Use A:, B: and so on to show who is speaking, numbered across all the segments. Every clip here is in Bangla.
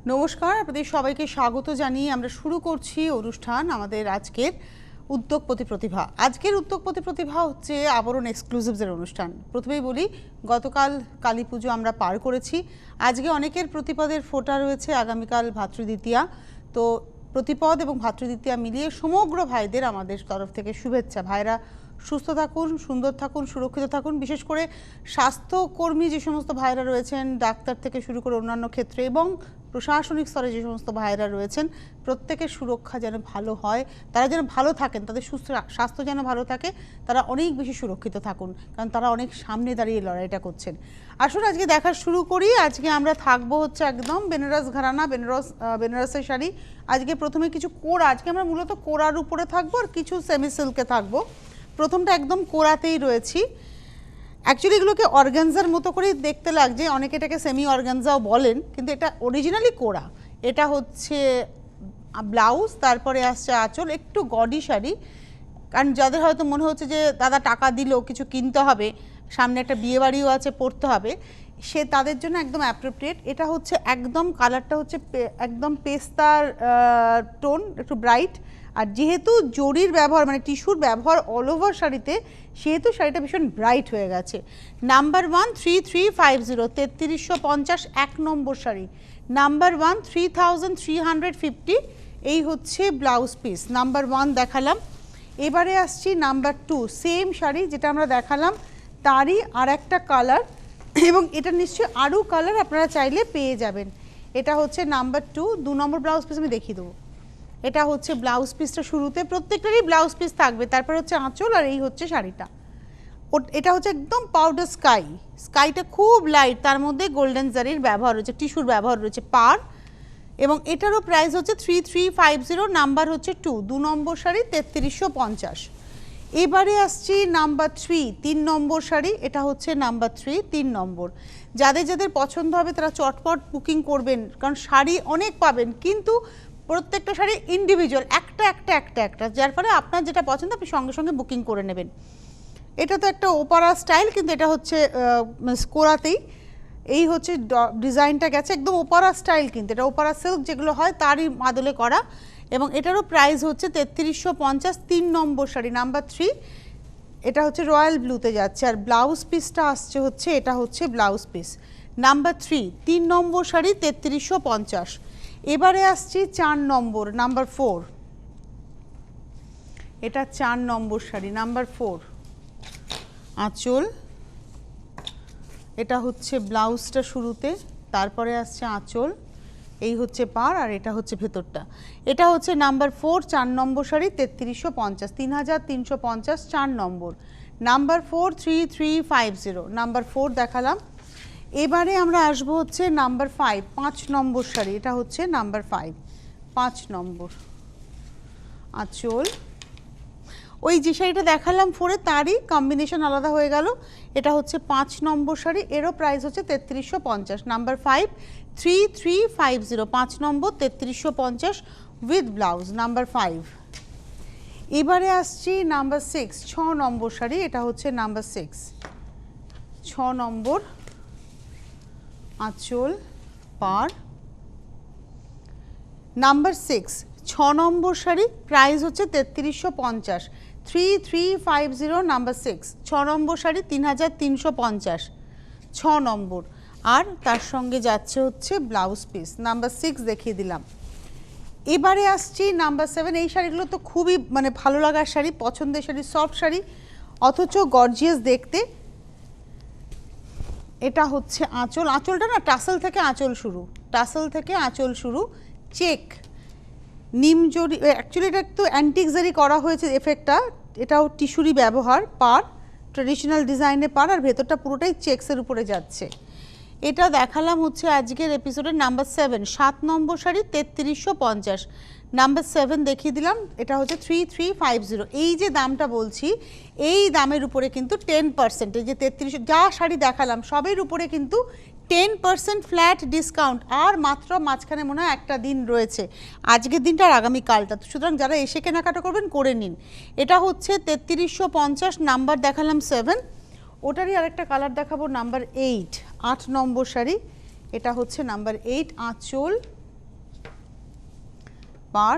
A: নমস্কার, আপনাদের সবাইকে স্বাগত জানিয়ে আমরা শুরু করছি অনুষ্ঠান আমাদের আজকের উদ্যোগপতি প্রতিভা। আজকের উদ্যোগপতি প্রতিভা হচ্ছে আবরণ এক্সক্লুসিভসের অনুষ্ঠান। প্রথমেই বলি, গতকাল কালী পুজো আমরা পার করেছি। আজকে অনেকের প্রতিপদের ফোঁটা রয়েছে, আগামীকাল ভাতৃদ্বিতীয়া। তো প্রতিপদ এবং ভাতৃদ্বিতীয়া মিলিয়ে সমগ্র ভাইদের আমাদের তরফ থেকে শুভেচ্ছা। ভাইরা সুস্থ থাকুন, সুন্দর থাকুন, সুরক্ষিত থাকুন। বিশেষ করে স্বাস্থ্যকর্মী যে সমস্ত ভাইরা রয়েছেন, ডাক্তার থেকে শুরু করে অন্যান্য ক্ষেত্রে এবং প্রশাসনিক স্তরে যে সমস্ত ভাইরা রয়েছেন, প্রত্যেকের সুরক্ষা যেন ভালো হয়, তারা যেন ভালো থাকেন, তাদের সুস্থ স্বাস্থ্য যেন ভালো থাকে, তারা অনেক বেশি সুরক্ষিত থাকুন, কারণ তারা অনেক সামনে দাঁড়িয়ে লড়াইটা করছেন। আসুন আজকে দেখা শুরু করি। আজকে আমরা থাকবো হচ্ছে একদম বেনারস ঘরানা, বেনারসের শাড়ি। আজকে প্রথমে কিছু কোরা, আজকে আমরা মূলত কোরার উপরে থাকবো আর কিছু সেমি সিল্কে থাকবো। প্রথমটা একদম কোরাতেই রয়েছি। অ্যাকচুয়ালি এগুলোকে অর্গানজার মতো করেই দেখতে লাগছে, অনেকে এটাকে সেমি অর্গানজাও বলেন, কিন্তু এটা অরিজিনালি কোরা। এটা হচ্ছে ব্লাউজ, তারপরে আসছে আঁচল, একটু গডি শাড়ি। কারণ যাদের হয়তো মনে হচ্ছে যে দাদা টাকা দিল কিছু কিনতে হবে, সামনে একটা বিয়েবাড়িও আছে, পড়তে হবে, সে তাদের জন্য একদম অ্যাপ্রোপ্রিয়েট। এটা হচ্ছে একদম কালারটা হচ্ছে একদম পেস্তার টোন, একটু ব্রাইট। আর যেহেতু জরির ব্যবহার মানে টিস্যুর ব্যবহার অল ওভার শাড়িতে, সেহেতু শাড়িটা ভীষণ ব্রাইট হয়ে গেছে। নাম্বার 1 3350, 3350 এক নম্বর শাড়ি। নাম্বার 1 3350, এই হচ্ছে ব্লাউজ পিস। নাম্বার 1 দেখালাম। এবারে আসছি নাম্বার 2, সেম শাড়ি যেটা আমরা দেখালাম তারই আর একটা কালার, এবং এটা নিশ্চয়ই আরও কালার আপনারা চাইলে পেয়ে যাবেন। এটা হচ্ছে নাম্বার 2, 2 নম্বর ব্লাউজ পিস আমি দেখিয়ে দেবো। এটা হচ্ছে ব্লাউজ পিসটা, শুরুতে প্রত্যেকটারই ব্লাউজ পিস থাকবে, তারপর হচ্ছে আঁচল, আর এই হচ্ছে শাড়িটা। এটা হচ্ছে একদম পাউডার স্কাই, স্কাইটা খুব লাইট, তার মধ্যে গোল্ডেন জারির ব্যবহার রয়েছে, টিস্যুর ব্যবহার রয়েছে পার, এবং এটারও প্রাইস হচ্ছে 3350, নাম্বার হচ্ছে 2, 2 নম্বর শাড়ি 3350। এবারে আসছি নাম্বার 3, 3 নম্বর শাড়ি। এটা হচ্ছে নাম্বার 3, 3 নম্বর। যাদের যাদের পছন্দ হবে তারা চটপট বুকিং করবেন, কারণ শাড়ি অনেক পাবেন, কিন্তু প্রত্যেকটা শাড়ি ইন্ডিভিজুয়াল, একটা, যার ফলে আপনার যেটা পছন্দ আপনি সঙ্গে সঙ্গে বুকিং করে নেবেন। এটা তো একটা ওপারা স্টাইল, কিন্তু এটা হচ্ছে কোরাতেই। এই হচ্ছে ডিজাইনটা গেছে একদম ওপারা স্টাইল, কিন্তু এটা ওপারা সিল্ক যেগুলো হয় তারই আদলে করা, এবং এটারও প্রাইস হচ্ছে 3350, 3 নম্বর শাড়ি, নাম্বার 3। এটা হচ্ছে রয়্যাল ব্লুতে যাচ্ছে, আর ব্লাউজ পিসটা আসছে হচ্ছে, এটা হচ্ছে ব্লাউজ পিস নাম্বার 3, 3 নম্বর শাড়ি 3350। এবারে আসছি 4 নম্বর, নাম্বার 4। এটা 4 নম্বর শাড়ি, নাম্বার 4, আঁচল, এটা হচ্ছে ব্লাউজটা শুরুতে, তারপরে আসছে আঁচল, এই হচ্ছে পার, আর এটা হচ্ছে ভেতরটা। এটা হচ্ছে নাম্বার 4, 4 নম্বর শাড়ি 3350, 3350, 4 নম্বর। নাম্বার 4 3350, নাম্বার 4 দেখালাম। এবারে আমরা আসবো হচ্ছে নাম্বার 5, 5 নম্বর শাড়ি। এটা হচ্ছে নাম্বার 5, 5 নম্বর, আঁচল, ওই যে শাড়িটা দেখালাম 4-এ তারই কম্বিনেশন আলাদা হয়ে গেল। এটা হচ্ছে 5 নম্বর শাড়ি, এরও প্রাইস হচ্ছে 3350, number 5, 3350, 5 number 3350 with blouse, number 5। এবারে আসছি নাম্বার 6, 6 নম্বর শাড়ি। এটা হচ্ছে নাম্বার 6, 6 নম্বর, আঁচল, পার, নাম্বার 6, 6 নম্বর শাড়ি, প্রাইস হচ্ছে 3350, 3350, নাম্বার 6, 6 নম্বর শাড়ি 3350, 6 নম্বর। আর তার সঙ্গে যাচ্ছে হচ্ছে ব্লাউজ পিস, নাম্বার 6 দেখিয়ে দিলাম। এবারে আসছি নাম্বার 7। এই শাড়িগুলো তো খুবই মানে ভালো লাগার শাড়ি, পছন্দের শাড়ি, সফট শাড়ি, অথচ গর্জিয়াস দেখতে। এটা হচ্ছে আঁচল, আঁচলটা না টাসেল থেকে আঁচল শুরু, টাসেল থেকে আঁচল শুরু, চেক, নিম জরি, অ্যাকচুয়ালি এটা একটু অ্যান্টিক জারি করা হয়েছে এফেক্টটা, এটাও টিস্যুরি ব্যবহার, পার ট্র্যাডিশনাল ডিজাইনে পার, আর ভেতরটা পুরোটাই চেক্সের উপরে যাচ্ছে। এটা দেখালাম হচ্ছে আজকের এপিসোডের নাম্বার 7, 7 নম্বর শাড়ি 3350, নাম্বার 7 দেখিয়ে দিলাম। এটা হচ্ছে 3350। এই যে দামটা বলছি, এই দামের উপরে কিন্তু 10%, এই যে 33 যা শাড়ি দেখালাম সবের উপরে কিন্তু 10% ফ্ল্যাট ডিসকাউন্ট, আর মাত্র মাঝখানে মনে হয় একটা দিন রয়েছে, আজকের দিনটা আর আগামীকালটা। সুতরাং যারা এসে কেনাকাটা করবেন করে নিন। এটা হচ্ছে 3350, নাম্বার দেখালাম 7, ওটারই আরেকটা কালার দেখাবো, নাম্বার 8, 8 নম্বর শাড়ি। এটা হচ্ছে নাম্বার 8, আঁচল, পার।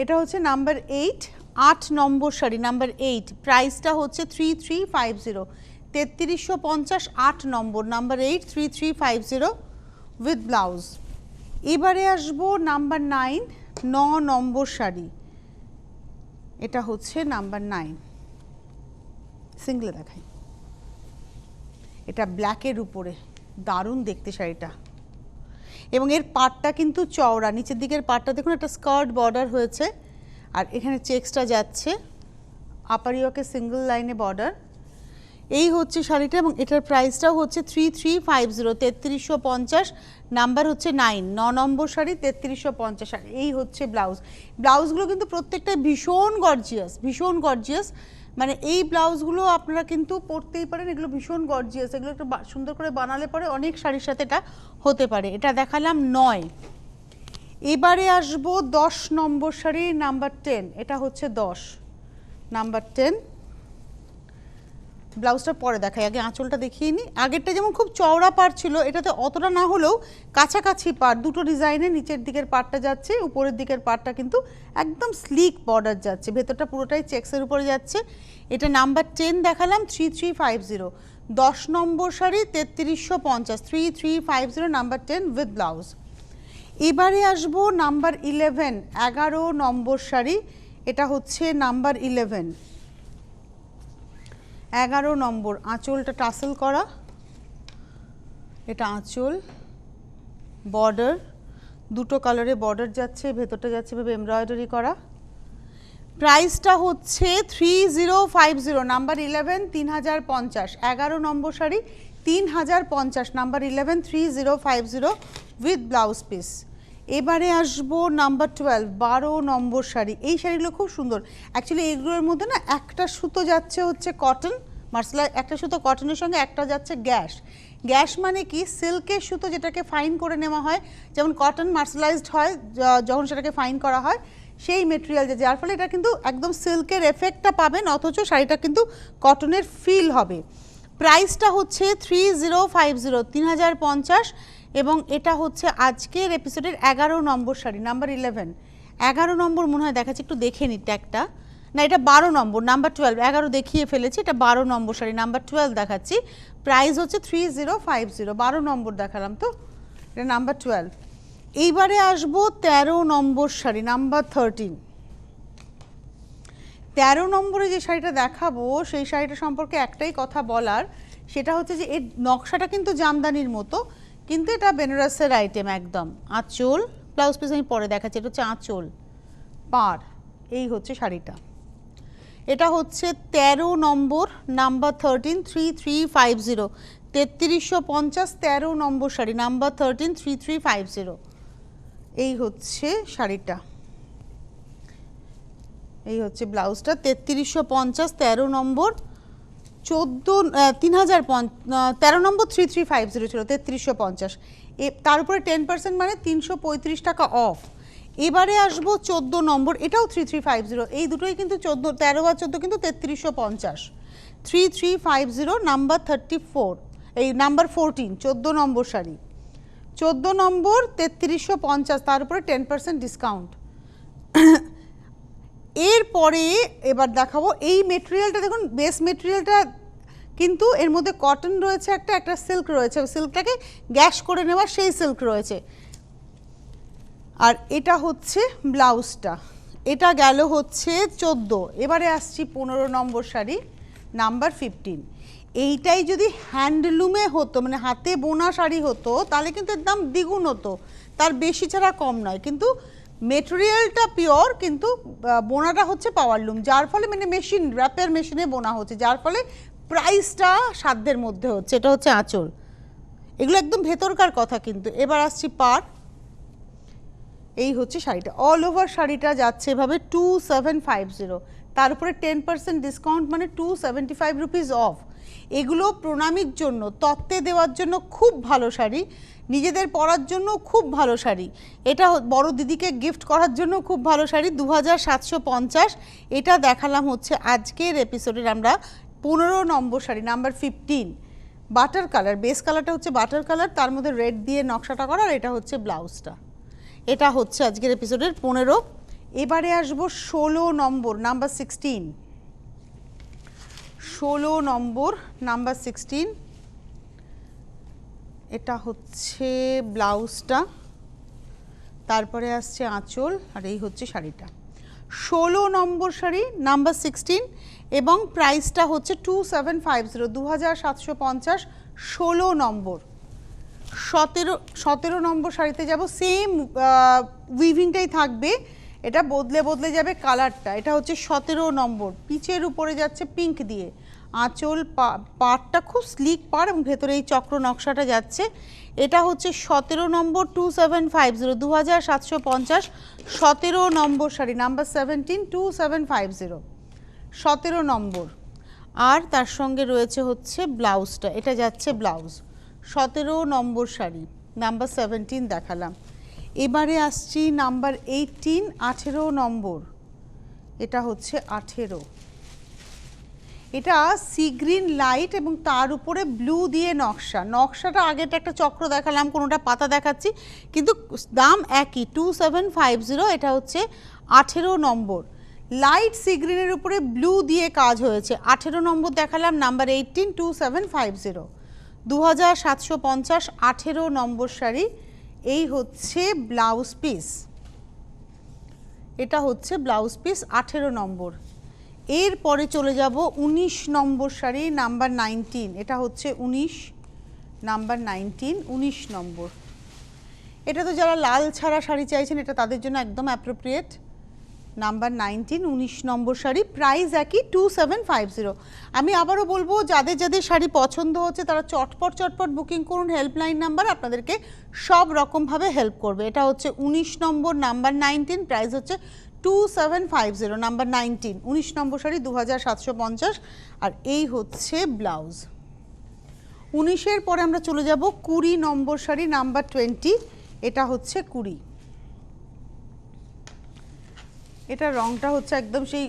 A: এটা হচ্ছে নাম্বার 8, 8 নম্বর শাড়ি, নাম্বার 8, প্রাইসটা হচ্ছে 3350, 3350, 8 নম্বর, নাম্বার 8, 3350 উইথ ব্লাউজ। এবারে আসবো নাম্বার 9, 9 নম্বর শাড়ি, এটা হচ্ছে নাম্বার 9, সিঙ্গলে দেখাই। এটা ব্ল্যাকের উপরে দারুণ দেখতে শাড়িটা, এবং এর পাটটা কিন্তু চওড়া, নিচের দিকের পাটটা দেখুন একটা স্কার্ট বর্ডার হয়েছে, আর এখানে চেক্সটা যাচ্ছে, আপার ইয়োকে সিঙ্গল লাইনে বর্ডার। এই হচ্ছে শাড়িটা, এবং এটার প্রাইসটাও হচ্ছে 3350, 3350, নাম্বার হচ্ছে 9, 9 নম্বর শাড়ি, 3350। আর এই হচ্ছে ব্লাউজ। ব্লাউজগুলো কিন্তু প্রত্যেকটাই ভীষণ গর্জিয়াস, ভীষণ গর্জিয়াস, মানে এই ব্লাউজগুলো আপনারা কিন্তু পরতেই পারেন, এগুলো ভীষণ গর্জিয়াস, এগুলো একটু সুন্দর করে বানালে পরে অনেক শাড়ির সাথে এটা হতে পারে। এটা দেখালাম 9। এবারে আসবো 10 নম্বর শাড়ি, নাম্বার 10, এটা হচ্ছে 10, নাম্বার 10। ব্লাউজটা পরে দেখাই, আগে আঁচলটা দেখিয়ে নিই। আগেরটা যেমন খুব চওড়া পাড় ছিল, এটাতে অতটা না হলেও কাছাকাছি পাড়, দুটো ডিজাইনে নিচের দিকের পাড়টা যাচ্ছে, উপরের দিকের পাড়টা কিন্তু একদম স্লিক বর্ডার যাচ্ছে, ভেতরটা পুরোটাই চেক্সের উপরে যাচ্ছে। এটা নাম্বার 10 দেখালাম, 3350, 10 নম্বর শাড়ি, 3350, 3350, নাম্বার 10 উইথ ব্লাউজ। এবারে আসবো নাম্বার 11, 11 নম্বর শাড়ি, এটা হচ্ছে নাম্বার 11, 11 নম্বর, আঁচলটা টাসেল করা, এটা আঁচল, বর্ডার দুটো কালারে বর্ডার যাচ্ছে, ভেতরটা যাচ্ছে ভাবে এমব্রয়ডারি করা। প্রাইসটা হচ্ছে 3050, number 11, 3050, 11 number sari, 3050, number 11, 3050 with blouse piece. এবারে আসবো নাম্বার 12, 12 নম্বর শাড়ি। এই শাড়িগুলো খুব সুন্দর, অ্যাকচুয়ালি এইগুলোর মধ্যে না একটা সুতো যাচ্ছে হচ্ছে কটন মার্সেলাইজ, একটা সুতো কটনের সঙ্গে একটা যাচ্ছে গ্যাস। গ্যাস মানে কি, সিল্কের সুতো যেটাকে ফাইন করে নেওয়া হয়, যেমন কটন মার্সেলাইজড হয় যখন সেটাকে ফাইন করা হয়, সেই মেটেরিয়াল, যার ফলে এটা কিন্তু একদম সিল্কের এফেক্টটা পাবেন, অথচ শাড়িটা কিন্তু কটনের ফিল হবে। প্রাইসটা হচ্ছে 3050, 3050, এবং এটা হচ্ছে আজকের এপিসোডের 11 নম্বর শাড়ি, নাম্বার 11, 11 নম্বর মনে হয় দেখাচ্ছি, একটু দেখে নিই ট্যাগটা, না এটা 12 নম্বর, নাম্বার 12, 11 দেখিয়ে ফেলেছি, এটা 12 নম্বর শাড়ি, নাম্বার 12 দেখাচ্ছি, প্রাইস হচ্ছে 3050, 12 নম্বর দেখালাম তো, এটা নাম্বার 12। এইবারে আসবো 13 নম্বর শাড়ি, নাম্বার 13, 13 নম্বরে যে শাড়িটা দেখাবো সেই শাড়িটা সম্পর্কে একটাই কথা বলার, সেটা হচ্ছে যে এর নকশাটা কিন্তু জামদানির মতো, কিন্তু এটা বেনারসের আইটেম একদম। আঁচল, ব্লাউজ পিস আমি পরে দেখাচ্ছি, এটা হচ্ছে আঁচল, পাড়, এই হচ্ছে শাড়িটা। এটা হচ্ছে 13 নম্বর, নাম্বার 13, 3350, 3350, 13 নম্বর শাড়ি, নাম্বার 13, 3350, এই হচ্ছে শাড়িটা, এই হচ্ছে ব্লাউজটা, 3350, 13 নম্বর, 13 নম্বর 3350 ছিল, 3350, তার উপরে 10% মানে 335 টাকা অফ। এবারে আসবো 14 নম্বর, এটাও 3350, এই দুটোই কিন্তু 14, 13 আর 14 কিন্তু 3350, 3350, নাম্বার 34, এই নাম্বার 14, 14 নম্বর শাড়ি, 14 নম্বর, 3350, তার উপরে 10% ডিসকাউন্ট। এরপরে এবার দেখাবো এই মেটেরিয়ালটা, দেখুন বেস মেটেরিয়ালটা কিন্তু এর মধ্যে কটন রয়েছে, একটা সিল্ক রয়েছে, সিল্কটাকে গ্যাস করে নেওয়া সেই সিল্ক রয়েছে, আর এটা হচ্ছে ব্লাউজটা, এটা গেল হচ্ছে 14। এবারে আসছি 15 নম্বর শাড়ি, নাম্বার 15। এইটাই যদি হ্যান্ডলুমে হতো, মানে হাতে বোনা শাড়ি হতো, তাহলে কিন্তু এর দাম দ্বিগুণ হতো, তার বেশি ছাড়া কম নয়, কিন্তু মেটেরিয়ালটা পিওর, কিন্তু বোনাটা হচ্ছে পাওয়ারলুম, যার ফলে মানে মেশিন, র্যাপের মেশিনে বোনা হচ্ছে, যার ফলে প্রাইসটা সাধ্যের মধ্যে হচ্ছে। এটা হচ্ছে আঁচল, এগুলো একদম ভেতরকার কথা কিন্তু। এবার আসছি পাড়, এই হচ্ছে শাড়িটা, অল ওভার শাড়িটা যাচ্ছে এভাবে 2750, তার উপরে 10% ডিসকাউন্ট মানে 275 রুপিস অফ। এগুলো প্রণামীর জন্য, তত্ত্বে দেওয়ার জন্য খুব ভালো শাড়ি, নিজেদের পরার জন্য খুব ভালো শাড়ি, এটা বড় দিদিকে গিফট করার জন্য খুব ভালো শাড়ি, 2750। এটা দেখালাম হচ্ছে আজকের এপিসোডের আমরা 15 number sari, number 15, butter colour, base কালারটা হচ্ছে বাটার কালার, তার মধ্যে রেড দিয়ে নকশাটা করা, আর এটা হচ্ছে ব্লাউজটা। এটা হচ্ছে আজকের এপিসোডের 15। এবারে আসবো 16 নম্বর, নাম্বার 16। 16 নম্বর, নাম্বার 16। এটা হচ্ছে ব্লাউজটা, তারপরে আসছে আঁচল, আর এই হচ্ছে শাড়িটা। 16 নম্বর শাড়ি, নাম্বার 16, এবং প্রাইসটা হচ্ছে 2750, 2750। 16 নম্বর। 17 নম্বর শাড়িতে যাব, সেম উইভিংটাই থাকবে, এটা বদলে বদলে যাবে কালারটা। এটা হচ্ছে 17 নম্বর, পিচের উপরে যাচ্ছে পিঙ্ক দিয়ে, আঁচল পাড়টা খুব স্লিক পাড় এবং ভেতরে এই চক্র নকশাটা যাচ্ছে। এটা হচ্ছে 17 নম্বর, 2750, 2750। 17 নম্বর শাড়ি, নাম্বার 17, 2750, 17 নম্বর। আর তার সঙ্গে রয়েছে হচ্ছে ব্লাউজটা, এটা যাচ্ছে ব্লাউজ। 17 নম্বর শাড়ি, নাম্বার 17 দেখালাম। এবারে আসছি নাম্বার 18, 18 নম্বর। এটা হচ্ছে 18। এটা সি গ্রিন লাইট এবং তার উপরে ব্লু দিয়ে নকশা। নকশাটা আগেটা একটা চক্র দেখালাম, কোনোটা পাতা দেখাচ্ছি, কিন্তু দাম একই, 2750। এটা হচ্ছে 18 নম্বর, লাইট সি গ্রিনের উপরে ব্লু দিয়ে কাজ হয়েছে। 18 নম্বর দেখালাম, নাম্বার 18, 2750, 2750। 18 নম্বর শাড়ি, এই হচ্ছে ব্লাউজ পিস, এটা হচ্ছে ব্লাউজ পিস 18 নম্বর। এরপরে চলে যাব 19 নম্বর শাড়ি, নাম্বার 19। এটা হচ্ছে 19, নাম্বার 19, 19 নম্বর। এটা তো যারা লাল ছাড়া শাড়ি চাইছেন এটা তাদের জন্য একদম অ্যাপ্রোপ্রিয়েট। নাম্বার 19, 19 নম্বর শাড়ি, প্রাইস একই, 2750। আমি আবারও বলবো, যাদের যাদের শাড়ি পছন্দ হচ্ছে তারা চটপট চটপট বুকিং করুন। হেল্পলাইন নাম্বার আপনাদেরকে সব রকমভাবে হেল্প করবে। এটা হচ্ছে 19 নম্বর, নাম্বার 19, প্রাইস হচ্ছে 2750, নাম্বার 19, 19 নম্বর শাড়ি 2750। আর এই হচ্ছে ব্লাউজ। 19-এর পরে আমরা চলে যাব 20 নম্বর শাড়ি, নাম্বার 20। এটা হচ্ছে 20। এটা রংটা হচ্ছে একদম সেই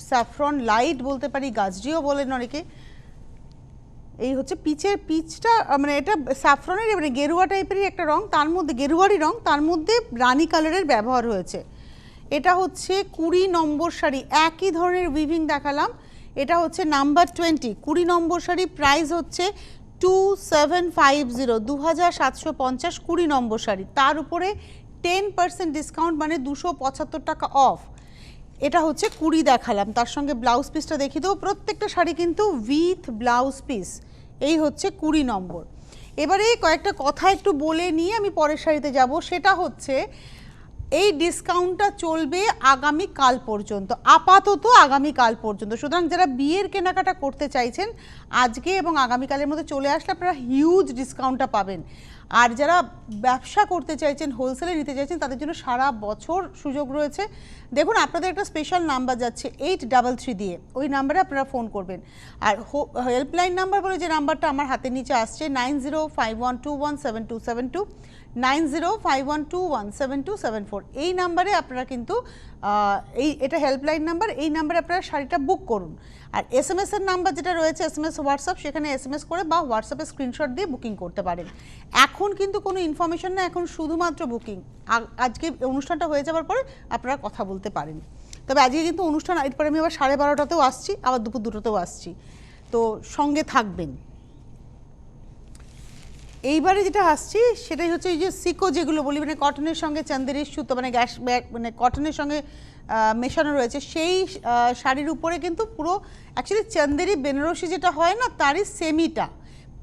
A: স্যাফরন লাইট বলতে পারি, গাজরিও বলেন অনেকে। এই হচ্ছে পিচটা, মানে এটা স্যাফরনের মানে গেরুয়া টাইপেরই একটা রং, তার মধ্যে গেরুয়ারি রং, তার মধ্যে রানী কালারের ব্যবহার হয়েছে। এটা হচ্ছে 20 নম্বর শাড়ি, একই ধরনের উইভিং দেখালাম। এটা হচ্ছে নাম্বার 20, 20 নম্বর শাড়ি, প্রাইস হচ্ছে 2750, 2750। 20 নম্বর শাড়ি, তার উপরে 10% ডিসকাউন্ট, মানে 275 টাকা অফ। এটা হচ্ছে 20 দেখালাম, তার সঙ্গে ব্লাউজ পিসটা দেখিয়ে দেবো। প্রত্যেকটা শাড়ি কিন্তু উইথ ব্লাউজ পিস। এই হচ্ছে 20 নম্বর। এবারে কয়েকটা কথা একটু বলে নিয়ে আমি পরের শাড়িতে যাব। সেটা হচ্ছে এই ডিসকাউন্টটা চলবে আগামী কাল পর্যন্ত, আপাতত আগামী কাল পর্যন্ত। সুতরাং যারা বিয়ের কেনাকাটা করতে চাইছেন আজকে এবং আগামীকালের মধ্যে চলে আসলে আপনারা হিউজ ডিসকাউন্টটা পাবেন। আর যারা ব্যবসা করতে চাইছেন, হোলসেলে নিতে চাইছেন, তাদের জন্য সারা বছর সুযোগ রয়েছে। দেখুন, আপনাদের একটা স্পেশাল নাম্বার যাচ্ছে 833 দিয়ে, ওই নাম্বারে আপনারা ফোন করবেন। আর হেল্পলাইন নাম্বার বলে যে নাম্বারটা আমার হাতের নিচে আসছে, 9051217272, 9051217274, এই নাম্বারে আপনারা কিন্তু এটা হেল্পলাইন নাম্বার, এই নাম্বারে আপনারা শাড়িটা বুক করুন। আর এসএমএসের নাম্বার যেটা রয়েছে, এসএমএস হোয়াটসঅ্যাপ, সেখানে এসএমএস করে বা হোয়াটসঅ্যাপে স্ক্রিনশট দিয়ে বুকিং করতে পারেন। এখন কিন্তু কোনো ইনফরমেশন না, এখন শুধুমাত্র বুকিং। আজকে অনুষ্ঠানটা হয়ে যাওয়ার পরে আপনারা কথা বলতে পারেন। তবে আজকে কিন্তু অনুষ্ঠান, এরপরে আমি আবার 12:30তেও আসছি, আবার দুপুর 2টোতেও আসছি, তো সঙ্গে থাকবেন। এইবারে যেটা আসছি সেটাই হচ্ছে এই যে সিকো যেগুলো বলি, মানে কটনের সঙ্গে চান্দেরির সুতো, মানে মানে কটনের সঙ্গে মেশানো রয়েছে, সেই শাড়ির উপরে কিন্তু পুরো অ্যাকচুয়ালি চান্দেরি বেনারসি যেটা হয় না, তারই সেমিটা,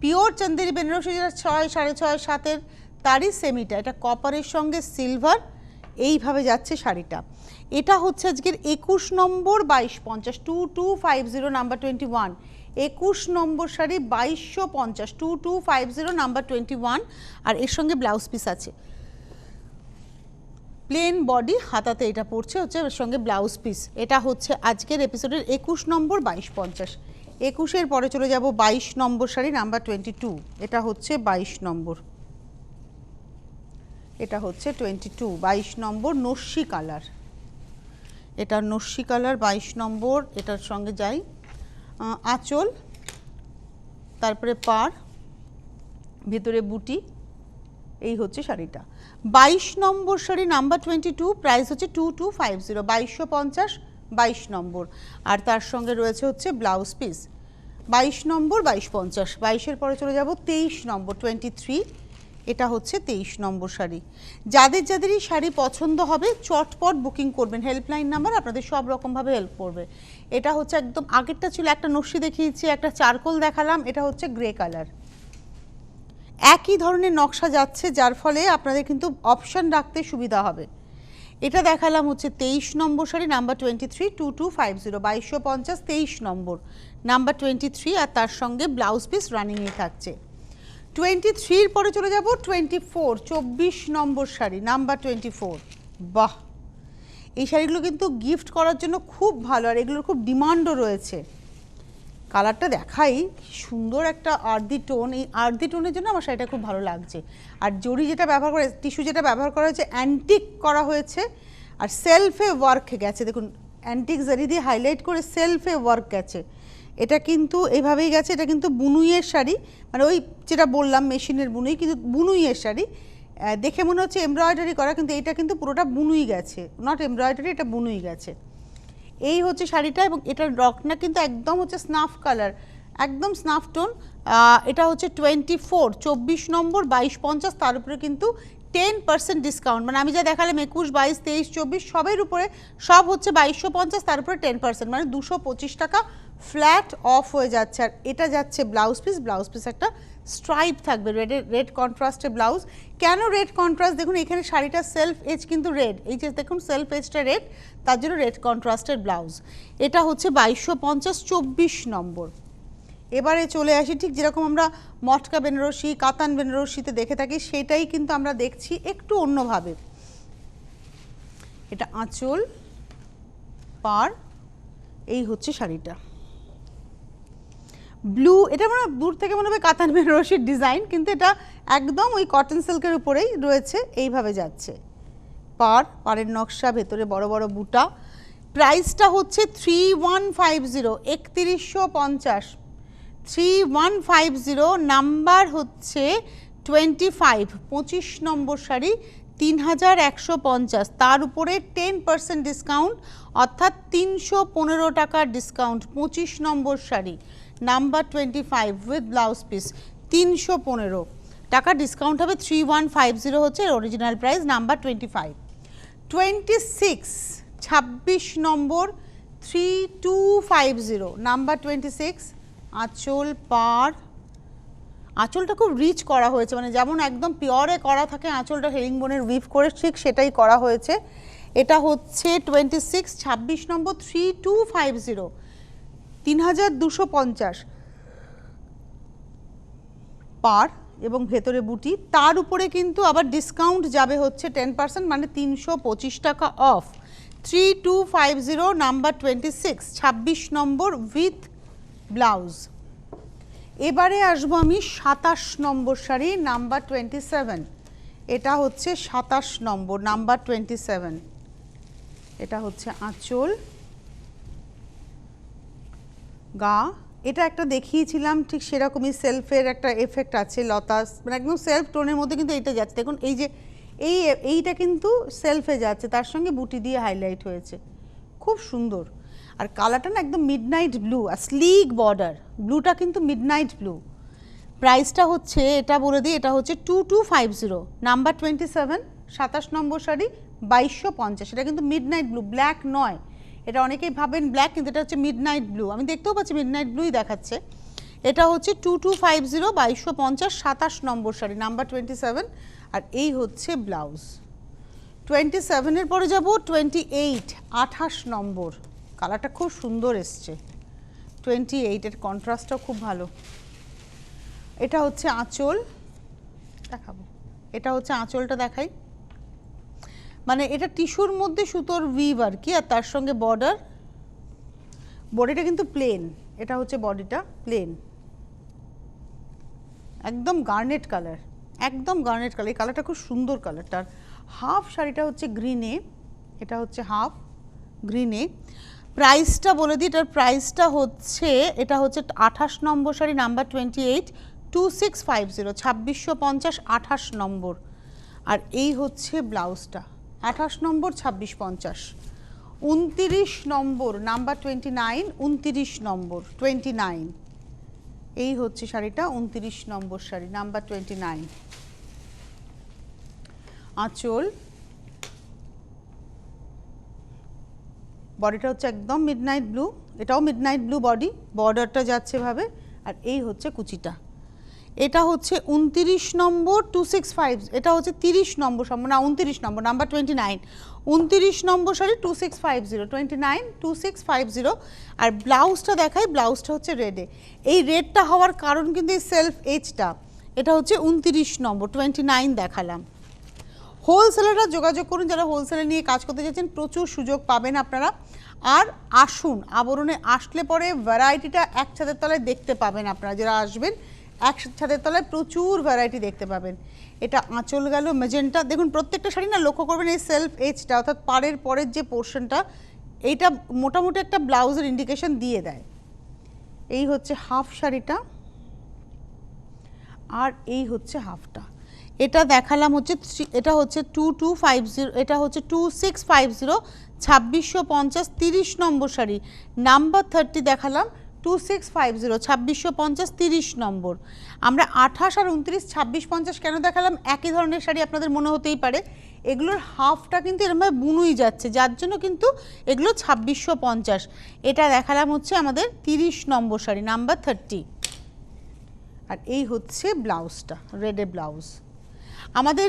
A: পিওর চান্দেরি বেনারসি যেটা 6, 6.5, 7-এর, তারই সেমিটা। এটা কপারের সঙ্গে সিলভার, এইভাবে যাচ্ছে শাড়িটা। এটা হচ্ছে আজকের 21 নম্বর, 2250, 2250, নাম্বার 21। 21 নম্বর শাড়ি, 2250, 2250, নাম্বার 21। আর এর সঙ্গে ব্লাউজ পিস আছে, প্লেন বডি, হাতাতে এটা পড়ছে হচ্ছে এর সঙ্গে ব্লাউজ পিস। এটা হচ্ছে আজকের এপিসোডের 21 নম্বর, 2250। 21-এর পরে চলে যাব 22 নম্বর শাড়ি, নাম্বার 22। এটা হচ্ছে 22 নম্বর, এটা হচ্ছে 22, 22 নম্বর, নস্যি কালার। এটা নস্যি কালার, 22 নম্বর। এটার সঙ্গে যাই আঁচল, তারপরে পাড়, ভেতরে বুটি, এই হচ্ছে শাড়িটা। 22 নম্বর শাড়ি নাম্বার 22, প্রাইস হচ্ছে 2250, 2250, 22 নম্বর। আর তার সঙ্গে রয়েছে হচ্ছে ব্লাউজ পিস। 22 নম্বর, 2250। 22-এর পরে চলে যাব 23 নম্বর 23, এটা হচ্ছে 23 নম্বর শাড়ি। যাদের যাদেরই শাড়ি পছন্দ হবে চটপট বুকিং করবেন, হেল্পলাইন নাম্বার আপনাদের সব রকমভাবে হেল্প করবে। এটা হচ্ছে একদম, আগেরটা ছিল একটা নকশি দেখিয়েছি, একটা চারকোল দেখালাম, এটা হচ্ছে গ্রে কালার। একই ধরনের নকশা যাচ্ছে, যার ফলে আপনাদের কিন্তু অপশান রাখতে সুবিধা হবে। এটা দেখালাম হচ্ছে 23 নম্বর শাড়ি নাম্বার 23, 2250, 2250, 23 নম্বর নাম্বার 23, আর তার সঙ্গে ব্লাউজ পিস রানিংয়ে থাকছে। 23-র পরে চলে যাব 24, 24 নম্বর শাড়ি নাম্বার 24। বাহ, এই শাড়িগুলো কিন্তু গিফট করার জন্য খুব ভালো, আর এগুলোর খুব ডিমান্ডও রয়েছে। কালারটা দেখাই, সুন্দর একটা আর্দি টোন, এই আর্দি টোনের জন্য আমার শাড়িটা খুব ভালো লাগছে। আর জরি যেটা ব্যবহার করে, টিস্যু যেটা ব্যবহার করা হয়েছে, অ্যান্টিক করা হয়েছে, আর সেলফে ওয়ার্ক গেছে, দেখুন অ্যান্টিক জারি দিয়ে হাইলাইট করে সেলফে ওয়ার্ক গেছে। এটা কিন্তু এইভাবেই গেছে, এটা কিন্তু বুনুইয়ের শাড়ি, মানে ওই যেটা বললাম মেশিনের বুনুই, কিন্তু বুনুইয়ের শাড়ি। দেখে মনে হচ্ছে এমব্রয়ডারি করা, কিন্তু এইটা কিন্তু পুরোটা বুনুই গেছে, নট এমব্রয়ডারি, এটা বুনুই গেছে। এই হচ্ছে শাড়িটা, এবং এটার রকনা কিন্তু একদম হচ্ছে স্নাফ কালার, একদম স্নাফ টোন। এটা হচ্ছে 24, 24 নম্বর, 2250, তার উপরে কিন্তু 10% ডিসকাউন্ট, মানে আমি যা দেখালাম 21, 22, 23, 24 সবের উপরে, সব হচ্ছে 2250, তার উপরে 10%, মানে 225 টাকা ফ্ল্যাট অফ হয়ে যাচ্ছে। আর এটা যাচ্ছে ব্লাউজ পিস, ব্লাউজ পিস একটা স্ট্রাইপ থাকবে, রেড কন্ট্রাস্টের ব্লাউজ। কেন রেড কন্ট্রাস্ট? দেখুন এখানে শাড়িটা সেলফ এজ কিন্তু রেড, এই যে দেখুন সেলফ এজটা রেড, তার জন্য রেড কন্ট্রাস্টের ব্লাউজ। এটা হচ্ছে 2250, 24 নম্বর। এবারে চলে আসি, ঠিক যেরকম আমরা মটকা বেনারসি, কাতান বেনারসিতে দেখে থাকি, সেটাই কিন্তু আমরা দেখছি একটু অন্যভাবে। এটা আঁচল, পার, এই হচ্ছে শাড়িটা ব্লু। এটা মানে দূর থেকে মনে হবে কাতান বেনারসির ডিজাইন, কিন্তু এটা একদম ওই কটন সিল্কের উপরেই রয়েছে, এইভাবে যাচ্ছে। পাড়ের নকশা, ভেতরে বড় বড় বুটা। প্রাইসটা হচ্ছে 3150, 3150, 3150, নাম্বার হচ্ছে 25, 25 নম্বর শাড়ি 3150, তার উপরে 10% ডিসকাউন্ট, অর্থাৎ 315 টাকার discount. 25 number sari number 25 with blouse piece, 315 টাকা ডিসকাউন্ট হবে। 3150 হচ্ছে অরিজিনাল প্রাইস, নাম্বার 25। 26, 26 নম্বর 3250, নাম্বার 26, আঁচল, পাড়। আঁচলটা খুব রিচ করা হয়েছে, মানে যেমন একদম পিওরে করা থাকে আঁচলটা, হেরিংবোনের উইভ করে ঠিক সেটাই করা হয়েছে। এটা হচ্ছে 26, 26 নম্বর 3250, 3250 পাড় এবং ভেতরে বুটি। তার উপরে কিন্তু আবার ডিসকাউন্ট যাবে হচ্ছে 10%, মানে 325 টাকা of. 3250, number 26, 26 number with blouse. এবারে আসবো আমি 27 নম্বর শাড়ি নাম্বার 27। এটা হচ্ছে 27 নম্বর নাম্বার 27। এটা হচ্ছে আঁচল, গা। এটা একটা দেখিয়েছিলাম ঠিক সেরকমই, সেলফের একটা এফেক্ট আছে, লতাস, মানে একদম সেলফ টোনের মধ্যে কিন্তু এইটা যাচ্ছে। দেখুন এই যে এইটা কিন্তু সেলফে যাচ্ছে, তার সঙ্গে বুটি দিয়ে হাইলাইট হয়েছে, খুব সুন্দর। আর কালারটা না একদম মিডনাইট ব্লু, আর স্লিক বর্ডার, ব্লুটা কিন্তু মিডনাইট ব্লু। প্রাইসটা হচ্ছে, এটা বলে দিই, এটা হচ্ছে 2250, নাম্বার 27, 27 নম্বর শাড়ি 2250। এটা কিন্তু মিডনাইট ব্লু, ব্ল্যাক নয়। এটা অনেকেই ভাবেন ব্ল্যাক, কিন্তু এটা হচ্ছে মিডনাইট ব্লু, আমি দেখতেও পাচ্ছি মিডনাইট ব্লুই দেখাচ্ছে। এটা হচ্ছে 2250, 2250, 27 নম্বর শাড়ি নাম্বার 27, আর এই হচ্ছে ব্লাউজ। 27-এর পরে যাব 28, 28 নম্বর। কালারটা খুব সুন্দর এসছে 28-এর, কন্ট্রাস্টটাও খুব ভালো। এটা হচ্ছে আঁচল, দেখাবো, এটা হচ্ছে আঁচলটা দেখাই, মানে এটা টিস্যুর মধ্যে সুতোর উইভ আর কি, আর তার সঙ্গে বর্ডার। বডিটা কিন্তু প্লেন, এটা হচ্ছে বডিটা প্লেন, একদম গার্নেট কালার, একদম গার্নেট কালার। এই কালারটা খুব সুন্দর কালারটার। হাফ শাড়িটা হচ্ছে গ্রিনে, এটা হচ্ছে হাফ গ্রিনে। প্রাইসটা বলে দিই, এটার প্রাইসটা হচ্ছে, এটা হচ্ছে 28 নম্বর শাড়ি নাম্বার 28, 2650, 2650, 28 নম্বর আর এই হচ্ছে ব্লাউজটা 28 নম্বর 2650, 29 নম্বর নাম্বার 29, 29 নম্বর 29, এই হচ্ছে শাড়িটা 29 নম্বর শাড়ি নাম্বার 29। আঁচল, বডিটা হচ্ছে একদম মিডনাইট ব্লু, এটাও মিডনাইট ব্লু বডি, বর্ডারটা যাচ্ছে ভাবে। আর এই হচ্ছে কুচিটা, এটা হচ্ছে 29 নম্বর 265, এটা হচ্ছে 30 নম্বর না 29 নম্বর নাম্বার 29, 29 নম্বর শাড়ি 2650, 29 2650। আর ব্লাউজটা দেখাই, ব্লাউজটা হচ্ছে রেডে। এই রেডটা হওয়ার কারণ কিন্তু এই সেলফ এজটা, এটা হচ্ছে 29 নম্বর 29 দেখালাম। হোলসেলাররা যোগাযোগ করুন, যারা হোলসেলে নিয়ে কাজ করতে চাইছেন, প্রচুর সুযোগ পাবেন আপনারা। আর আসুন, আবরণে আসলে পরে ভ্যারাইটিটা এক ছাদের তলায় দেখতে পাবেন আপনারা, যারা আসবেন এক ছাদের তলায় প্রচুর ভ্যারাইটি দেখতে পাবেন। এটা আঁচল গেল ম্যাজেন্টা, দেখুন প্রত্যেকটা শাড়ি না লক্ষ্য করবেন এই সেলফ এজটা অর্থাৎ পাড়ের পরের যে পোর্শনটা, এইটা মোটামুটি একটা ব্লাউজের ইন্ডিকেশন দিয়ে দেয়। এই হচ্ছে হাফ শাড়িটা, আর এই হচ্ছে হাফটা। এটা দেখালাম হচ্ছে এটা হচ্ছে 2250, এটা হচ্ছে 2650, 2650 30 নম্বর শাড়ি নাম্বার 30 দেখালাম 2650, 2650 30 নম্বর। আমরা 28 আর 29 2650 কেন দেখালাম, একই ধরনের শাড়ি আপনাদের মনে হতেই পারে, এগুলোর হাফটা কিন্তু এরকমভাবে বুনুই যাচ্ছে, যার জন্য কিন্তু এগুলো 2650। এটা দেখালাম হচ্ছে আমাদের 30 নম্বর শাড়ি নাম্বার 30। আর এই হচ্ছে ব্লাউজটা, রেডে ব্লাউজ। আমাদের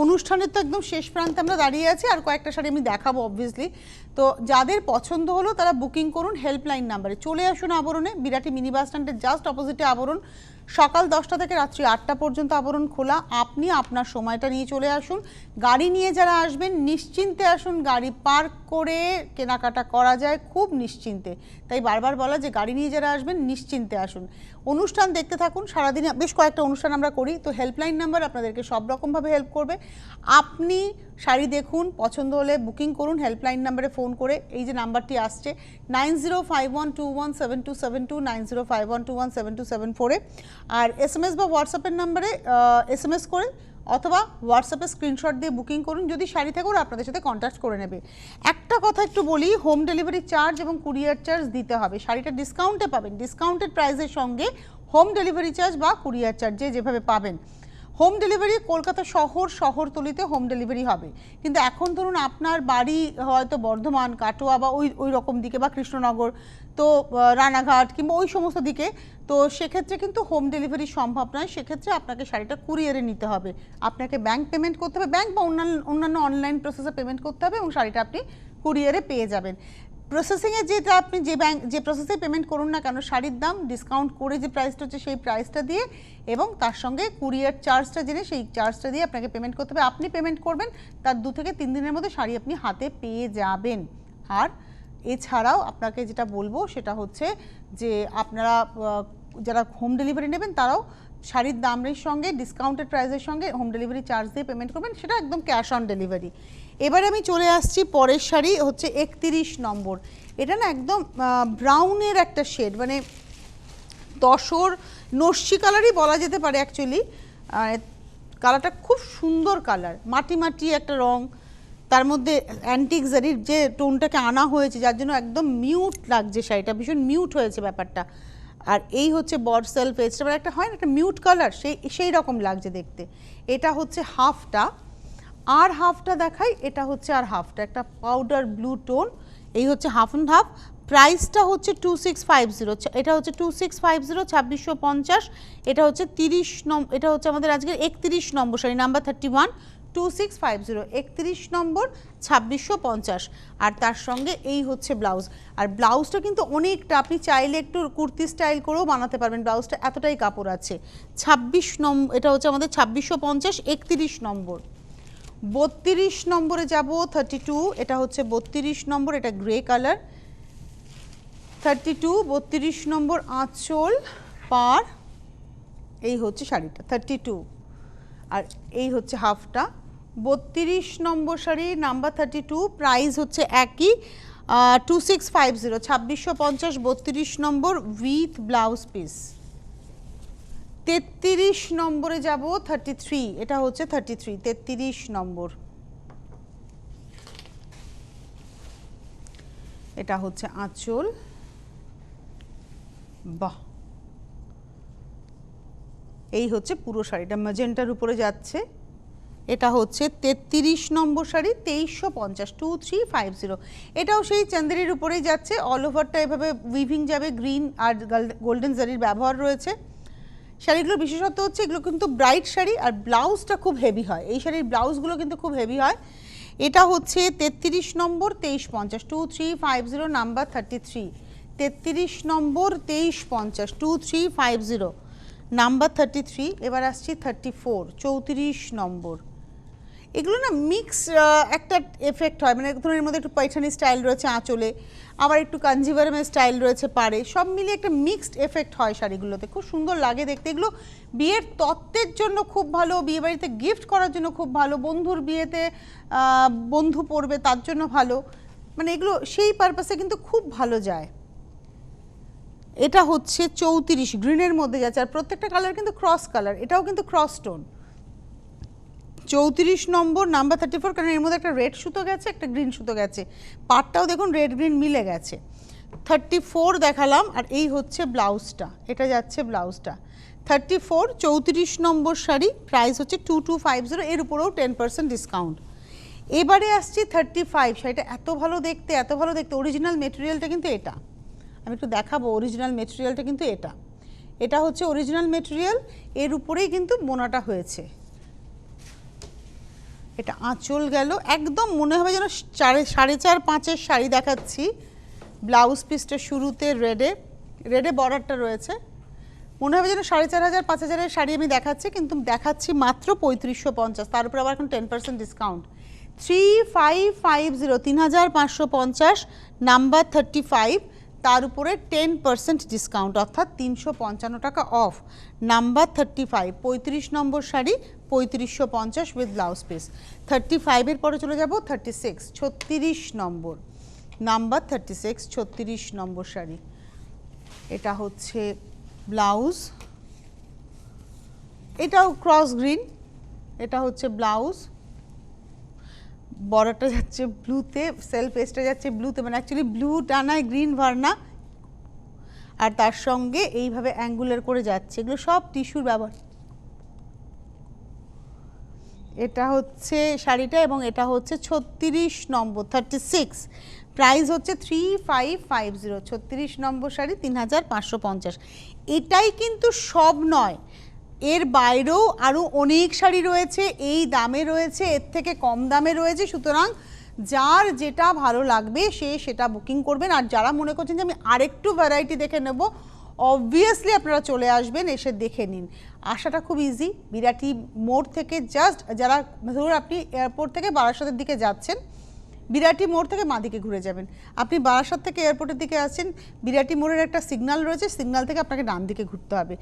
A: অনুষ্ঠানের তো একদম শেষ প্রান্তে আমরা দাঁড়িয়ে আছি, আর কয়েকটা শাড়ি আমি দেখাবো অবভিয়াসলি। তো যাদের পছন্দ হলো তারা বুকিং করুন হেল্পলাইন নাম্বারে, চলে আসুন আবরণে, বিরাটি মিনি বাস স্ট্যান্ডের জাস্ট অপোজিটে আবরণ। সকাল 10টা থেকে রাত্রি 8টা পর্যন্ত আবরণ খোলা, আপনি আপনার সময়টা নিয়ে চলে আসুন। গাড়ি নিয়ে যারা আসবেন নিশ্চিন্তে আসুন, গাড়ি পার্ক করে কেনাকাটা করা যায় খুব নিশ্চিন্তে, তাই বারবার বলা যে গাড়ি নিয়ে যারা আসবেন নিশ্চিন্তে আসুন। অনুষ্ঠান দেখতে থাকুন, সারাদিনে বেশ কয়েকটা অনুষ্ঠান আমরা করি, তো হেল্পলাইন নাম্বার আপনাদেরকে সব রকমভাবে হেল্প করবে। আপনি শাড়ি দেখুন, পছন্দ হলে বুকিং করুন হেল্পলাইন নাম্বারে ফোন করে, এই যে নাম্বারটি আসছে 9051217272, 9051217274-এ। আর SMS বা হোয়াটসঅ্যাপের নাম্বারে SMS করে অথবা হোয়াটসঅ্যাপে স্ক্রিনশট দিয়ে বুকিং করুন, যদি শাড়ি থাকে ওরা আপনাদের সাথে কন্ট্যাক্ট করে নেবে। একটা কথা একটু বলি, হোম ডেলিভারি চার্জ এবং কুরিয়ার চার্জ দিতে হবে, শাড়িটা ডিসকাউন্টে পাবেন, ডিসকাউন্টেড প্রাইসের সঙ্গে হোম ডেলিভারি চার্জ বা কুরিয়ার চার্জ যেভাবে পাবেন। হোম ডেলিভারি কলকাতা শহরতলিতে হোম ডেলিভারি হবে, কিন্তু এখন ধরুন আপনার বাড়ি হয়তো বর্ধমান, কাটোয়া বা ওই রকম দিকে বা কৃষ্ণনগর, তো রানাঘাট কিংবা ওই সমস্ত দিকে, তো সেক্ষেত্রে কিন্তু হোম ডেলিভারি সম্ভব নয়, সেক্ষেত্রে আপনাকে শাড়িটা কুরিয়ারে নিতে হবে, আপনাকে ব্যাংক পেমেন্ট করতে হবে, ব্যাংক বা অন্যান্য অনলাইন প্রসেসে পেমেন্ট করতে হবে এবং শাড়িটা আপনি কুরিয়ারে পেয়ে যাবেন। প্রসেসিংয়ে যেটা আপনি যে প্রসেসে পেমেন্ট করুন না কেন, শাড়ির দাম ডিসকাউন্ট করে যে প্রাইসটা হচ্ছে সেই প্রাইসটা দিয়ে এবং তার সঙ্গে কুরিয়ার চার্জটা জেনে সেই চার্জটা দিয়ে আপনাকে পেমেন্ট করতে হবে। আপনি পেমেন্ট করবেন, তার 2 থেকে 3 দিনের মধ্যে শাড়ি আপনি হাতে পেয়ে যাবেন। আর এছাড়াও আপনাকে যেটা বলবো সেটা হচ্ছে যে আপনারা যারা হোম ডেলিভারি নেবেন তারাও শাড়ির দামের সঙ্গে ডিসকাউন্টেড প্রাইসের সঙ্গে হোম ডেলিভারি চার্জ দিয়ে পেমেন্ট করবেন, সেটা একদম ক্যাশ অন ডেলিভারি। এবারে আমি চলে আসছি পরের শাড়ি, হচ্ছে 31 নম্বর। এটা না একদম ব্রাউনের একটা শেড, মানে তসর নস্যি কালারই বলা যেতে পারে অ্যাকচুয়ালি। কালারটা খুব সুন্দর কালার, মাটি মাটি একটা রং, তার মধ্যে অ্যান্টিক জারির যে টোনটাকে আনা হয়েছে যার জন্য একদম মিউট লাগছে শাড়িটা, ভীষণ মিউট হয়েছে ব্যাপারটা। আর এই হচ্ছে বড সেলফ এজটা, মানে একটা হয় না একটা মিউট কালার, সেই রকম লাগছে দেখতে। এটা হচ্ছে হাফটা, আর হাফটা দেখাই, এটা হচ্ছে আর হাফটা, একটা পাউডার ব্লু টোন, এই হচ্ছে হাফ অ্যান্ড হাফ। প্রাইসটা হচ্ছে 2650, এটা হচ্ছে 2650, 2650। এটা হচ্ছে 30 নম্বর, এটা হচ্ছে আমাদের আজকের 31 নম্বর শাড়ি নাম্বার 31, 2650, 31 নম্বর 2650। আর তার সঙ্গে এই হচ্ছে ব্লাউজ, আর ব্লাউজটা কিন্তু অনেকটা, আপনি চাইলে একটু কুর্তি স্টাইল করেও বানাতে পারবেন, ব্লাউজটা এতটাই কাপড় আছে। 26 নম্বর, এটা হচ্ছে আমাদের 2650, 31 নম্বর। 32 নম্বরে যাব 32, এটা হচ্ছে 32 নম্বর, এটা গ্রে কালার 32, 32 নম্বর আঁচল পার, এই হচ্ছে শাড়িটা 32। আর এই হচ্ছে হাফটা, 32 নম্বর শাড়ি নাম্বার 32, প্রাইস হচ্ছে একই 2650, 2650, 32 নম্বর উইথ ব্লাউজ পিস। 33 নম্বরে যাব, 33, এটা হচ্ছে 33, 33 নম্বর, এটা হচ্ছে আঁচল। বাহ, এই হচ্ছে পুরো শাড়িটা ম্যাজেন্টার উপরে যাচ্ছে। এটা হচ্ছে 33 নম্বর শাড়ি, 2350, 2350। এটাও সেই চান্দেরির উপরেই যাচ্ছে, অল ওভারটা এভাবে উইভিং যাবে, গ্রিন আর গোল্ডেন জারির ব্যবহার রয়েছে। শাড়িগুলোর বিশেষত্ব হচ্ছে এগুলো কিন্তু ব্রাইট শাড়ি, আর ব্লাউজটা খুব হেভি হয়, এই শাড়ির ব্লাউজগুলো কিন্তু খুব হেভি হয়। এটা হচ্ছে 33 নম্বর, 2350, 2350, নাম্বার 33, 33 নম্বর, 2350, 2350, নাম্বার 33। এবার আসছি 34, 34 নম্বর। এগুলো না মিক্স একটা এফেক্ট হয়, মানে ধরুন এর মধ্যে একটু পৈঠানি স্টাইল রয়েছে আঁচলে, আবার একটু কাঞ্জিভারমের স্টাইল রয়েছে পাড়ে, সব মিলিয়ে একটা মিক্সড এফেক্ট হয় শাড়িগুলোতে, খুব সুন্দর লাগে দেখতে। এগুলো বিয়ের তত্ত্বের জন্য খুব ভালো, বিয়ে বাড়িতে গিফট করার জন্য খুব ভালো, বন্ধুর বিয়েতে বন্ধু পরবে তার জন্য ভালো, মানে এগুলো সেই পারপাসে কিন্তু খুব ভালো যায়। এটা হচ্ছে 34, গ্রিনের মধ্যে যাচ্ছে, আর প্রত্যেকটা কালার কিন্তু ক্রস কালার, এটাও কিন্তু ক্রস টোন। 34 নম্বর, নাম্বার 34, কারণ এর মধ্যে একটা রেড সুতো গেছে, একটা গ্রিন সুতো গেছে, পাটটাও দেখুন রেড গ্রিন মিলে গেছে। 34 দেখালাম, আর এই হচ্ছে ব্লাউজটা, এটা যাচ্ছে ব্লাউজটা। 34, 34 নম্বর শাড়ি, প্রাইস হচ্ছে 2250, এর উপরেও 10% ডিসকাউন্ট। এবারে আসছি 35, শাড়িটা এত ভালো দেখতে, এত ভালো দেখতে। অরিজিনাল মেটেরিয়ালটা কিন্তু এটা, আমি একটু দেখাবো, অরিজিনাল মেটেরিয়ালটা কিন্তু এটা, এটা হচ্ছে অরিজিনাল মেটেরিয়াল, এর উপরেই কিন্তু বোনাটা হয়েছে। এটা আঁচল গেল, একদম মনে হবে যেন 4.5-5 শাড়ি দেখাচ্ছি। ব্লাউজ পিসটা শুরুতে রেডে বর্ডারটা রয়েছে, মনে হবে যেন 4,500-5,000 শাড়ি আমি দেখাচ্ছি, কিন্তু দেখাচ্ছি মাত্র 3550, তার উপরে আবার এখন 10% ডিসকাউন্ট। 3550, 3550, নাম্বার 35, তার উপরে 10% ডিসকাউন্ট, অর্থাৎ 355 টাকা off. Number 35, 35 number sari, 3550 with blouse piece. 35-এর পরে চলে যাব 36, 36 নম্বর, নাম্বার 36, 36 নম্বর শাড়ি। এটা হচ্ছে ব্লাউজ, এটাও ক্রস গ্রিন, এটা হচ্ছে ব্লাউজ, বর্ডারটা যাচ্ছে ব্লুতে, সেলফ পেস্টটা যাচ্ছে ব্লুতে, মানে অ্যাকচুয়ালি ব্লু টানায় গ্রিন ভার্না, আর তার সঙ্গে এইভাবে অ্যাঙ্গুলার করে যাচ্ছে, এগুলো সব টিস্যুর ব্যবহার। এটা হচ্ছে শাড়িটা, এবং এটা হচ্ছে 36 নম্বর, 36, প্রাইস হচ্ছে 3550, 36 নম্বর শাড়ি, 3550। এটাই কিন্তু সব নয়, এর বাইরেও আরও অনেক শাড়ি রয়েছে, এই দামে রয়েছে, এর থেকে কম দামে রয়েছে, সুতরাং যার যেটা ভালো লাগবে সে সেটা বুকিং করবেন। আর যারা মনে করছেন যে আমি আরেকটু ভ্যারাইটি দেখে নেব, অবভিয়াসলি আপনারা চলে আসবেন, এসে দেখে নিন। আসাটা খুব ইজি, বিরাটি মোড় থেকে জাস্ট, যারা ধরুন আপনি এয়ারপোর্ট থেকে বারাসাতের দিকে যাচ্ছেন, বিরাটি মোড় থেকে বাঁ দিকে ঘুরে যাবেন। আপনি বারাসাত থেকে এয়ারপোর্টের দিকে আসছেন, বিরাটি মোড়ের একটা সিগন্যাল রয়েছে, সিগন্যাল থেকে আপনাকে ডান দিকে ঘুরতে হবে।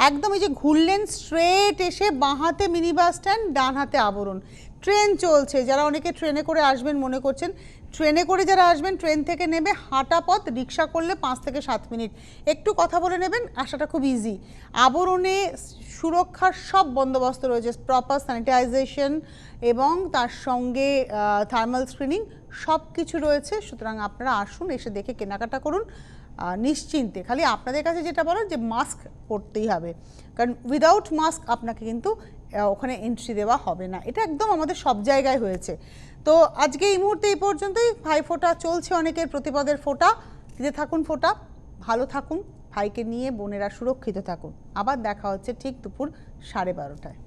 A: একদম এই যে ঘুরলেন, স্ট্রেট এসে বাঁ হাতে মিনি বাস স্ট্যান্ড, ডান হাতে আবরণ। ট্রেন চলছে, যারা অনেকে ট্রেনে করে আসবেন মনে করছেন, ট্রেনে করে যারা আসবেন, ট্রেন থেকে নেবে, হাঁটা পথ, রিক্সা করলে 5 থেকে 7 মিনিট, একটু কথা বলে নেবেন, আসাটা খুব ইজি। আবরণে সুরক্ষার সব বন্দোবস্ত রয়েছে, প্রপার স্যানিটাইজেশন এবং তার সঙ্গে থার্মাল স্ক্রিনিং, সব কিছু রয়েছে। সুতরাং আপনারা আসুন, এসে দেখে কেনাকাটা করুন নিশ্চিন্তে। খালি আপনাদের কাছে যেটা বলার যে মাস্ক পরতেই হবে, কারণ উইদাউট মাস্ক আপনাকে কিন্তু ওখানে এন্ট্রি দেওয়া হবে না, এটা একদম আমাদের সব জায়গায় হয়েছে। তো আজকে এই মুহূর্তে এই পর্যন্তই। ভাই ফোঁটা চলছে অনেকের, প্রতিপদের ফোঁটা দিতে থাকুন, ফোঁটা ভালো থাকুন, ভাইকে নিয়ে বোনেরা সুরক্ষিত থাকুন। আবার দেখা হচ্ছে ঠিক দুপুর 12:30টায়।